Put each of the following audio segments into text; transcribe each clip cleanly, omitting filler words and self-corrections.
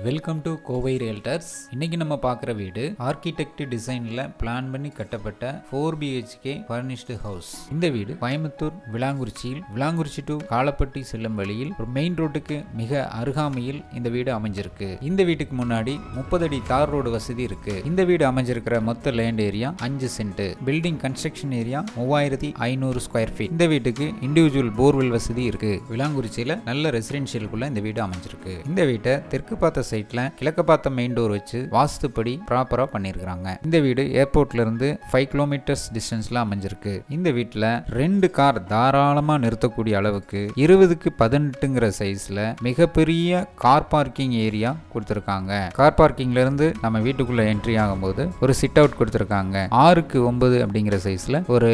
Welcome to Kovai realtors. இன்னைக்கு நம்ம பார்க்குற வீடு ஆர்கிடெக்ட் டிசைனில் பிளான் பண்ணி கட்டப்பட்ட 4 BHK ஃபர்னிஷ்டு ஹவுஸ். இந்த வீடு கோயம்புத்தூர் விளாங்குறிச்சி டு காலப்பட்டி செல்லும் வழியில் ஒரு மெயின் ரோட்டுக்கு மிக அருகாமையில் இந்த வீடு அமைஞ்சிருக்கு. இந்த வீட்டுக்கு முன்னாடி 30 அடி தார் ரோடு வசதி இருக்கு. இந்த வீடு அமைஞ்சிருக்கிற மொத்த land area 5 cent. Building construction area 3500 square feet. இந்த வீட்டுக்கு இண்டிவிஜுவல் போர்வெல் வசதி இருக்கு. விளாங்குறிச்சியில் நல்ல ரெசிடென்ஷியலுக்குள்ள இந்த வீடு அமைஞ்சிருக்கு. இந்த வீட்டை தெற்கு பார்த்த சைட்ல கிழக்க பார்த்த மெயின் டோர் வச்சு வாஸ்துப்படி ப்ராப்பரா பண்ணிருக்காங்க. இந்த வீடு ஏர்போர்ட்ல இருந்து 5 கிலோமீட்டர்ஸ் டிஸ்டன்ஸ்ல அமைஞ்சிருக்கு. இந்த வீட்டுல 2 கார் தாராளமா நிறுத்தக்கூடிய அளவுக்கு 20க்கு 18ங்கிற சைஸ்ல மிகப்பெரிய கார் பார்க்கிங் ஏரியா கொடுத்திருக்காங்க. கார் பார்க்கிங்ல இருந்து நம்ம வீட்டுக்குள்ள என்ட்ரி ஆகும்போது ஒரு சிட் அவுட் கொடுத்திருக்காங்க. 6க்கு 9 அப்படிங்கிற சைஸ்ல ஒரு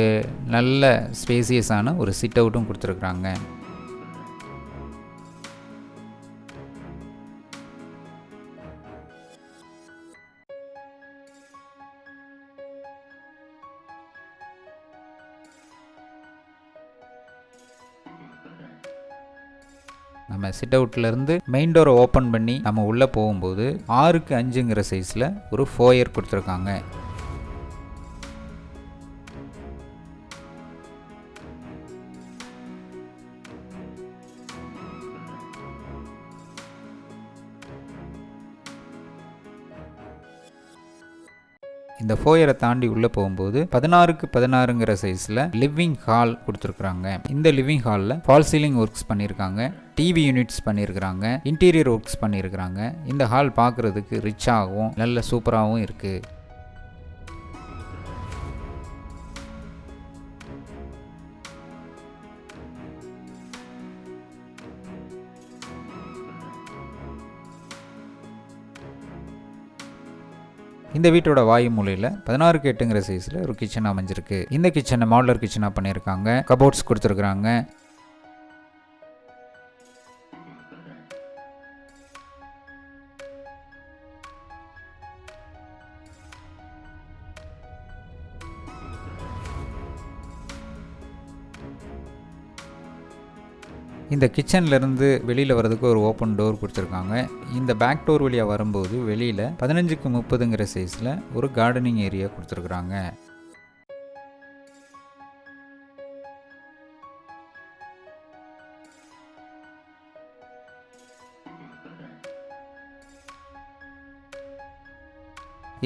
நல்ல ஸ்பேசியஸான ஒரு சிட் அவுட்டும் கொடுத்திருக்காங்க. நம்ம சிட் அவுட்ல இருந்து மெயின் டோரை ஓப்பன் பண்ணி நம்ம உள்ள போகும்போது 6க்கு 5ங்கிற சைஸ்ல ஒரு ஃபோயர் கொடுத்துருக்காங்க. இந்த ஃபோயரை தாண்டி உள்ள போகும்போது 16க்கு 16ங்கிற சைஸ்ல லிவிங் ஹால் கொடுத்துருக்காங்க. இந்த லிவிங் ஹாலில் ஃபால் சீலிங் ஒர்க்ஸ் பண்ணியிருக்காங்க, டிவி யூனிட்ஸ் பண்ணியிருக்கிறாங்க, இன்டீரியர் ஒர்க்ஸ் பண்ணியிருக்கிறாங்க. இந்த ஹால் பார்க்குறதுக்கு ரிச்சாகவும் நல்ல சூப்பராகவும் இருக்கு. இந்த வீட்டோட வாயு மூலையில் 16க்கு 8ங்கிற சைஸில் ஒரு கிச்சன் அமைஞ்சிருக்கு. இந்த கிச்சனை மாடுலர் கிச்சனாக பண்ணியிருக்காங்க. கபோர்ட்ஸ் கொடுத்துருக்குறாங்க. இந்த கிச்சன்ல இருந்து வெளியில் வர்றதுக்கு ஒரு ஓப்பன் டோர் கொடுத்துருக்காங்க. இந்த பேக் டோர் வழியாக வரும்போது வெளியில் 15க்கு 30ங்கிற சைஸில் ஒரு கார்டனிங் ஏரியா கொடுத்துருக்குறாங்க.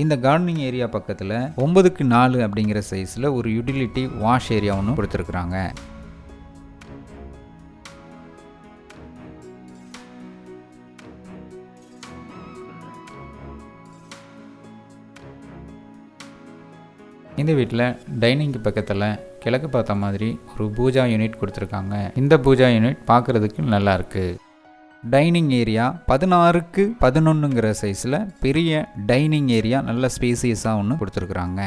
இந்த கார்டனிங் ஏரியா பக்கத்தில் 9க்கு 4 அப்படிங்கிற சைஸில் ஒரு யூட்டிலிட்டி வாஷ் ஏரியா ஒன்று கொடுத்துருக்குறாங்க. இந்த வீட்டில் டைனிங்க்கு பக்கத்தில் கிழக்கு பார்த்த மாதிரி ஒரு பூஜா யூனிட் கொடுத்துருக்காங்க. இந்த பூஜா யூனிட் பார்க்குறதுக்கு நல்லா இருக்கு. டைனிங் ஏரியா 16க்கு 11ங்கிற சைஸில் பெரிய டைனிங் ஏரியா நல்ல ஸ்பேசியஸாக ஒன்று கொடுத்துருக்குறாங்க.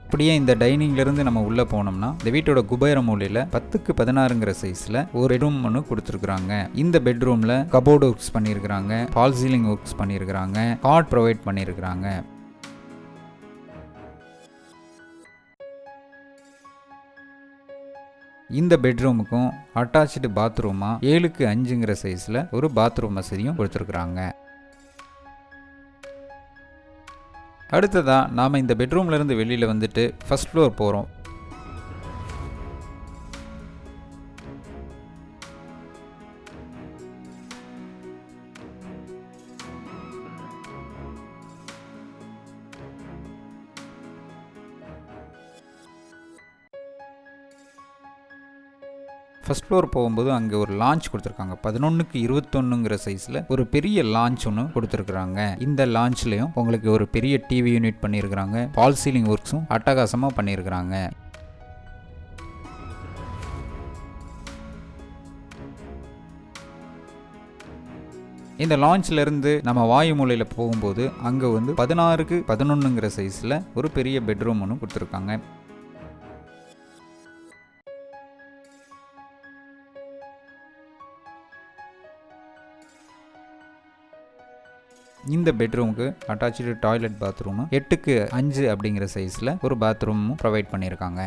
அப்படியே இந்த டைனிங்லேருந்து நம்ம உள்ளே போனோம்னா இந்த வீட்டோட குபேர மூலையில் 10க்கு 16ங்கிற சைஸில் ஒரு பெட்ரூம் ஒன்று கொடுத்துருக்குறாங்க. இந்த பெட்ரூமில் கபோர்டு ஒர்க்ஸ் பண்ணியிருக்கிறாங்க, ஃபால் சீலிங் ஒர்க்ஸ் பண்ணியிருக்கிறாங்க, காட் ப்ரொவைட் பண்ணியிருக்கிறாங்க. இந்த பெட்ரூமுக்கும் அட்டாச்சு பாத்ரூமாக 7க்கு 5ங்கிற சைஸில் ஒரு பாத்ரூம் வசதியும் கொடுத்துருக்குறாங்க. அடுத்ததாக நாம் இந்த பெட்ரூம்லேருந்து வெளியில் வந்துட்டு ஃபர்ஸ்ட் ஃப்ளோர் போகிறோம். ஃபர்ஸ்ட் ஃப்ளோர் போகும்போது அங்கே ஒரு லான்ச் கொடுத்துருக்காங்க. 11க்கு 21ங்கிற சைஸில் ஒரு பெரிய லான்ச் ஒன்று கொடுத்துருக்குறாங்க. இந்த லான்ச்லேயும் உங்களுக்கு ஒரு பெரிய டிவி யூனிட் பண்ணியிருக்கிறாங்க. ஃபால் சீலிங் ஒர்க்ஸும் அட்டகாசமாக பண்ணியிருக்கிறாங்க. இந்த லான்ச்ல இருந்து நம்ம வாயு மூலையில் போகும்போது அங்கே வந்து 16க்கு 11ங்கிற சைஸில் ஒரு பெரிய பெட்ரூம் ஒன்று கொடுத்துருக்காங்க. இந்த பெட்ரூமுக்கு அட்டாச்சு டாய்லெட் பாத்ரூம் 8க்கு 5 அப்படிங்கிற சைஸில் ஒரு பாத்ரூமும் ப்ரொவைட் பண்ணியிருக்காங்க.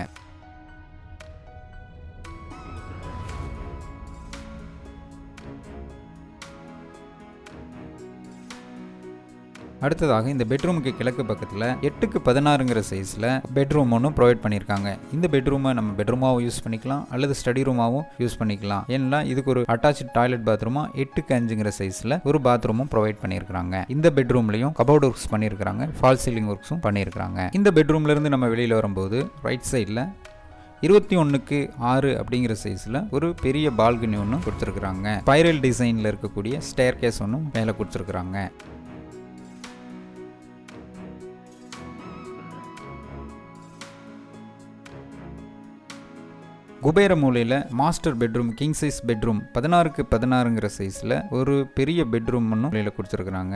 அடுத்ததாக இந்த பெட்ரூமுக்கு கிழக்கு பக்கத்தில் 8க்கு 16ங்கிற சைஸில் பெட்ரூம் ஒன்று ப்ரொவைட் பண்ணியிருக்காங்க. இந்த பெட்ரூமை நம்ம பெட்ரூமாகவும் யூஸ் பண்ணிக்கலாம் அல்லது ஸ்டடி ரூமாகவும் யூஸ் பண்ணிக்கலாம். ஏன்னா இதுக்கு ஒரு அட்டாச்சு டாய்லெட் பாத்ரூமா 8க்கு 5ங்கிற சைஸில் ஒரு பாத்ரூமும் ப்ரொவைட் பண்ணியிருக்காங்க. இந்த பெட்ரூம்லையும் கபோர்ட் ஒர்க்ஸ் பண்ணியிருக்காங்க, ஃபால் சீலிங் ஒர்க்ஸும் பண்ணியிருக்காங்க. இந்த பெட்ரூம்ல இருந்து நம்ம வெளியில் வரும்போது ரைட் சைடில் 21க்கு 6 அப்படிங்கிற சைஸில் ஒரு பெரிய பால்கனி ஒன்று கொடுத்துருக்குறாங்க. ஸ்பைரல் டிசைனில் இருக்கக்கூடிய ஸ்டேர் கேஸ் ஒன்றும் மேலே கொடுத்துருக்குறாங்க. குபேர மூலையில் master bedroom, king size bedroom 16க்கு 16ங்கிற சைஸில் ஒரு பெரிய பெட்ரூம் ஒன்று மூலையில் கொடுத்துருக்குறாங்க.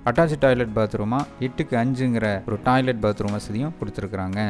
அட்டாச் டாய்லெட் பாத்ரூமா 8க்கு 5ங்கிற ஒரு டாய்லெட் பாத்ரூம் வசதியும் கொடுத்துருக்குறாங்க.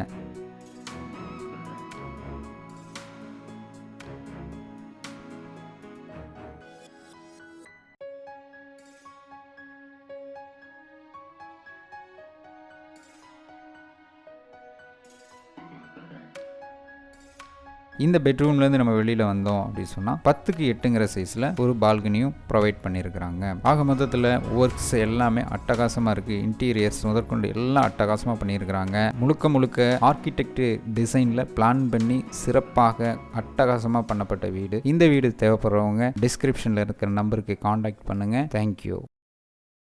இந்த பெட்ரூம்லேருந்து நம்ம வெளியில் வந்தோம் அப்படின்னு சொன்னால் 10க்கு 8ங்கிற சைஸில் ஒரு பால்கனியும் ப்ரொவைட் பண்ணியிருக்கிறாங்க. ஆக மொத்தத்தில் ஒர்க்ஸ் எல்லாமே அட்டகாசமாக இருக்குது. இன்டீரியர்ஸ் முதற்கொண்டு எல்லாம் அட்டகாசமாக பண்ணியிருக்கிறாங்க. முழுக்க ஆர்கிடெக்ட் டிசைனில் பிளான் பண்ணி சிறப்பாக அட்டகாசமாக பண்ணப்பட்ட வீடு. இந்த வீடு தேவைப்படுறவங்க டிஸ்கிரிப்ஷனில் இருக்கிற நம்பருக்கு காண்டாக்ட் பண்ணுங்கள். தேங்க்யூ.